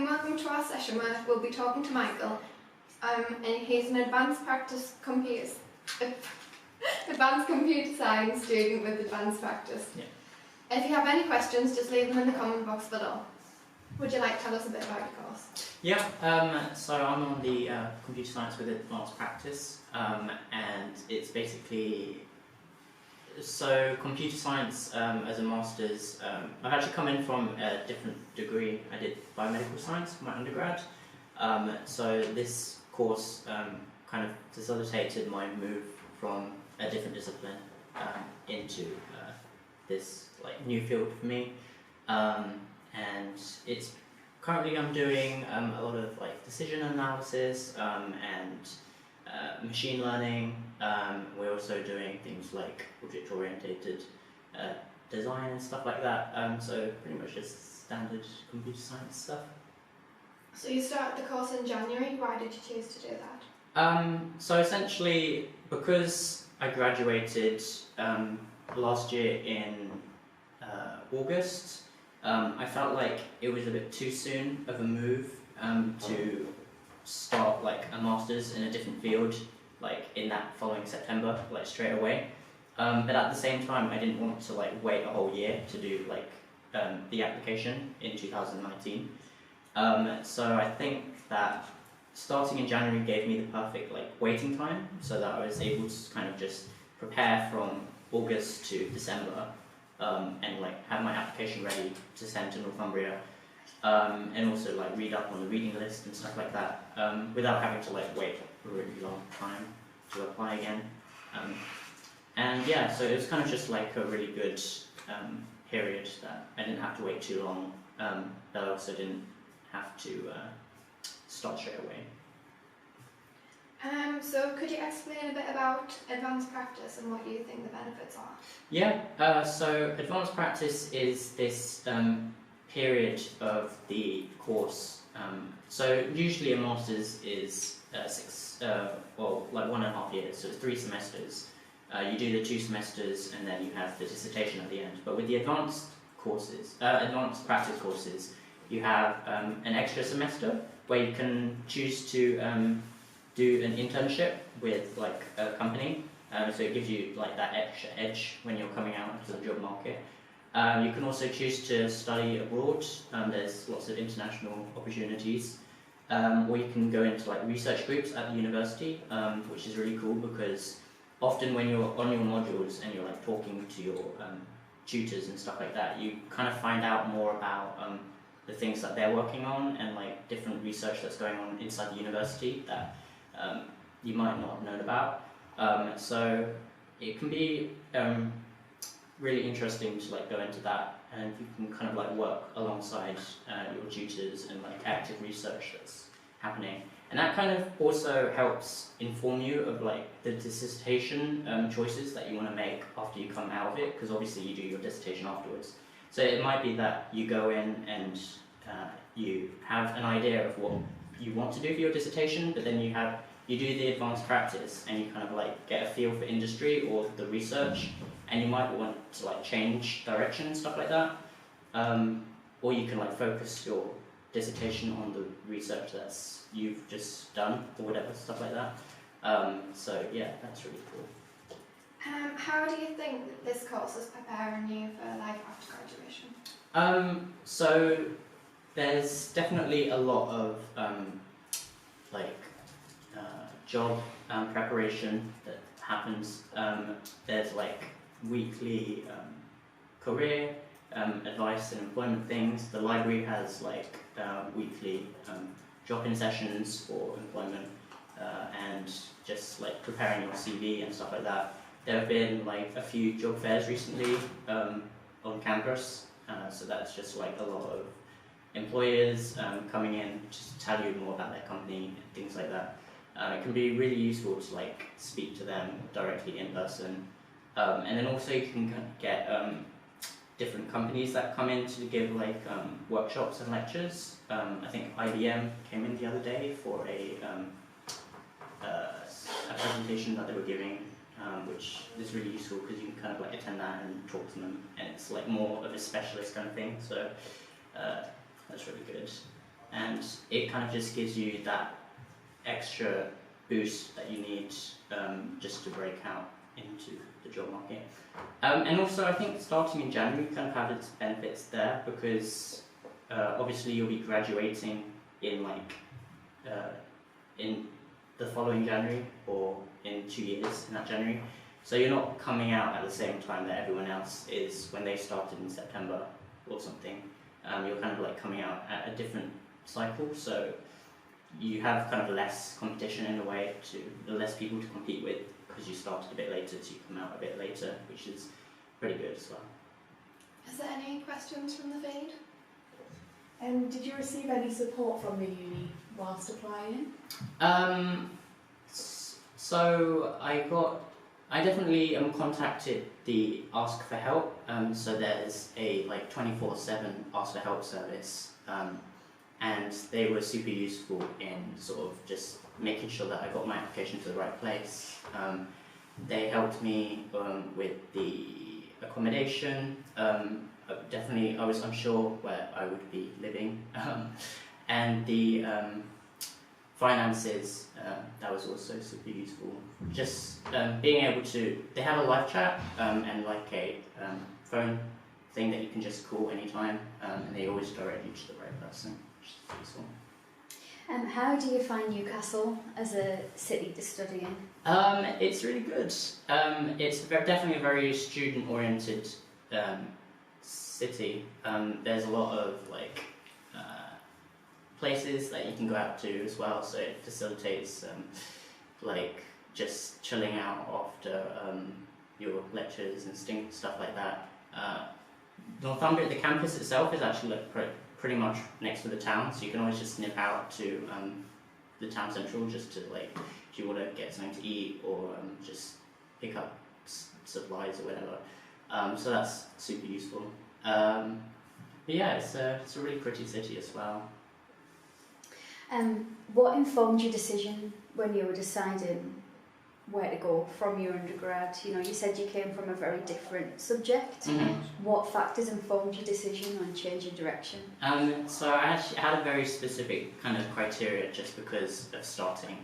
and welcome to our session where we'll be talking to Michael, and he's an advanced computer science student with advanced practice. Yeah. If you have any questions, just leave them in the comment box below. Would you like to tell us a bit about your course? Yeah, so I'm on the computer science with advanced practice, and it's basically, so computer science as a master's, I've actually come in from a different degree. I did biomedical science for my undergrad, so this course kind of facilitated my move from a different discipline into this new field for me, and it's currently I'm doing a lot of decision analysis and machine learning. We're also doing things like object-oriented design and stuff like that, so pretty much just standard computer science stuff. So you started the course in January. Why did you choose to do that? So essentially, because I graduated last year in August, I felt like it was a bit too soon of a move to start a master's in a different field in that following September, straight away. But at the same time, I didn't want to wait a whole year to do the application in 2019. So I think that starting in January gave me the perfect waiting time, so that I was able to kind of just prepare from August to December, and have my application ready to send to Northumbria, and also read up on the reading list and stuff like that, without having to wait a really long time to apply again. And yeah, so it was kind of just a really good period that I didn't have to wait too long, but I also didn't have to start straight away. So could you explain a bit about advanced practice and what you think the benefits are? Yeah, so advanced practice is this period of the course. So usually a master's is 1.5 years, so it's 3 semesters. You do the 2 semesters and then you have the dissertation at the end. But with the advanced practice courses, you have an extra semester where you can choose to do an internship with a company, so it gives you that extra edge when you're coming out into the job market. You can also choose to study abroad. There's lots of international opportunities, or you can go into research groups at the university, which is really cool because often when you're on your modules and you're talking to your tutors and stuff like that, you kind of find out more about the things that they're working on and different research that's going on inside the university that you might not have known about. So it can be really interesting to go into that, and you can kind of work alongside your tutors and active research that's happening. And that kind of also helps inform you of the dissertation choices that you want to make after you come out of it, because obviously you do your dissertation afterwards. So it might be that you go in and you have an idea of what you want to do for your dissertation, but then you do the advanced practice and you kind of get a feel for industry or the research, and you might want to change direction and stuff like that, or you can focus your dissertation on the research that's you've just done or whatever, stuff like that. So yeah, that's really cool. How do you think that this course is preparing you for life after graduation? So there's definitely a lot of job preparation that happens. There's weekly career advice and employment things. The library has weekly drop-in sessions for employment, and just preparing your CV and stuff like that. There have been a few job fairs recently on campus, so that's just a lot of employers coming in just to tell you more about their company and things like that. It can be really useful to speak to them directly in person, and then also you can get different companies that come in to give workshops and lectures. I think IBM came in the other day for a presentation that they were giving, which is really useful because you can kind of attend that and talk to them, and it's more of a specialist kind of thing. So that's really good. and it kind of just gives you that extra boost that you need just to break out into the job market. And also, I think starting in January kind of have its benefits there, because obviously you'll be graduating in in the following January, or in 2 years in that January. So you're not coming out at the same time that everyone else is when they started in September or something. You're kind of like coming out at a different cycle, so you have kind of less competition in a way, less people to compete with, because you started a bit later, so you come out a bit later, which is pretty good as well. Is there any questions from the feed? Did you receive any support from the uni whilst applying? So I definitely contacted the Ask for Help. So there's a 24/7 Ask for Help service, and they were super useful in sort of just making sure that I got my application to the right place. They helped me with the accommodation. Definitely, I was unsure where I would be living, and the finances. That was also super useful. Just being able to, they have a live chat and like a phone thing that you can just call anytime, and they always direct you to the right person, which is useful. How do you find Newcastle as a city to study in? It's really good. It's definitely a very student-oriented city. There's a lot of places that you can go out to as well, so it facilitates just chilling out after your lectures and stuff like that. Northumbria, the campus itself is actually pretty much next to the town, so you can always just nip out to the town central just to if you want to get something to eat, or just pick up supplies or whatever. So that's super useful. But yeah, it's a really pretty city as well. What informed your decision when you were deciding where to go from your undergrad? You said you came from a very different subject. Mm-hmm. What factors informed your decision on changing direction? So I actually had a very specific kind of criteria just because of starting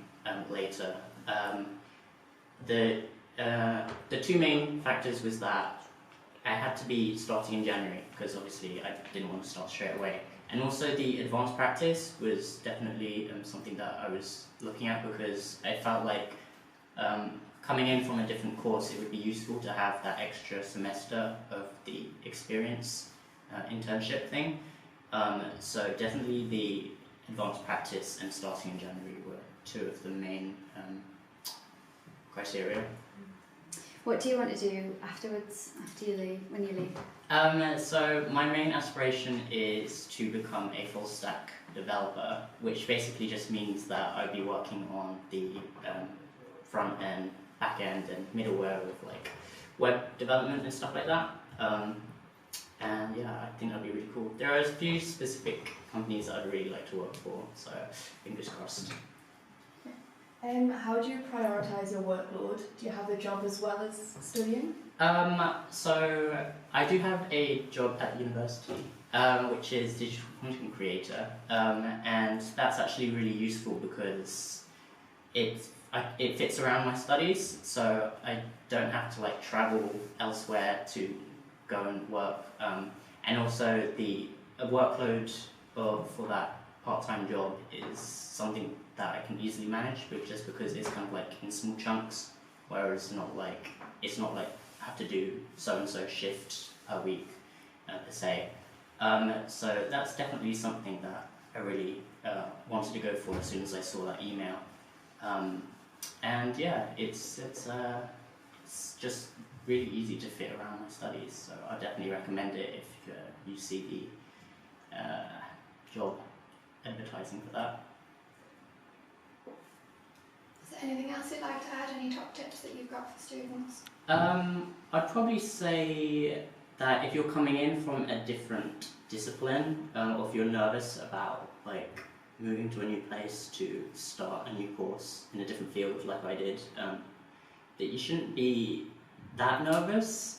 later. The two main factors was that I had to be starting in January, because obviously I didn't want to start straight away. And also the advanced practice was definitely something that I was looking at, because I felt like coming in from a different course, it would be useful to have that extra semester of the experience internship thing. So definitely the advanced practice and starting in January were two of the main criteria. What do you want to do afterwards, when you leave? So my main aspiration is to become a full stack developer, which basically just means that I'll be working on the front end, back end, and middleware with web development and stuff like that. And yeah, I think that'd be really cool. There are a few specific companies that I'd really like to work for, so fingers crossed. How do you prioritise your workload? Do you have a job as well as studying? So I do have a job at university, which is digital content creator, and that's actually really useful because it fits around my studies, so I don't have to travel elsewhere to go and work, and also the workload for that part-time job is something that I can easily manage, but just because it's kind of in small chunks, whereas it's not I have to do so and so shift per week per se. So that's definitely something that I really wanted to go for as soon as I saw that email. And yeah, it's just really easy to fit around my studies, so I definitely recommend it if you see the job advertising for that. Is there anything else you'd like to add? Any top tips that you've got for students? I'd probably say that if you're coming in from a different discipline, or if you're nervous about moving to a new place to start a new course in a different field like I did, that you shouldn't be that nervous,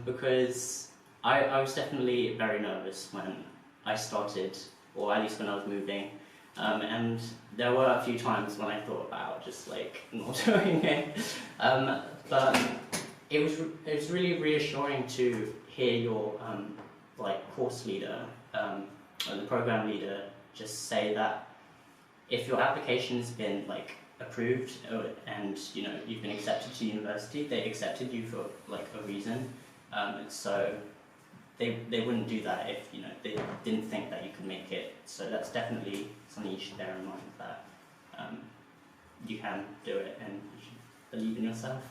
because I was definitely very nervous when I started, or at least when I was moving. And there were a few times when I thought about just like not doing it, but it was really reassuring to hear your like course leader or the program leader just say that if your application's been like approved and you know you've been accepted to university, they accepted you for like a reason. So they wouldn't do that if you know they didn't think that you could make it. So that's definitely something you should bear in mind, that you can do it and you should believe in yourself.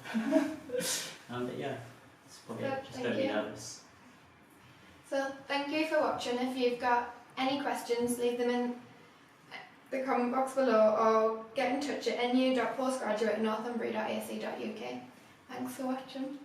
But yeah, it's probably Good, just thank don't be you. nervous. So thank you for watching. If you've got any questions, leave them in the comment box below or get in touch at nu.postgraduate@northumbria.ac.uk. Thanks for watching.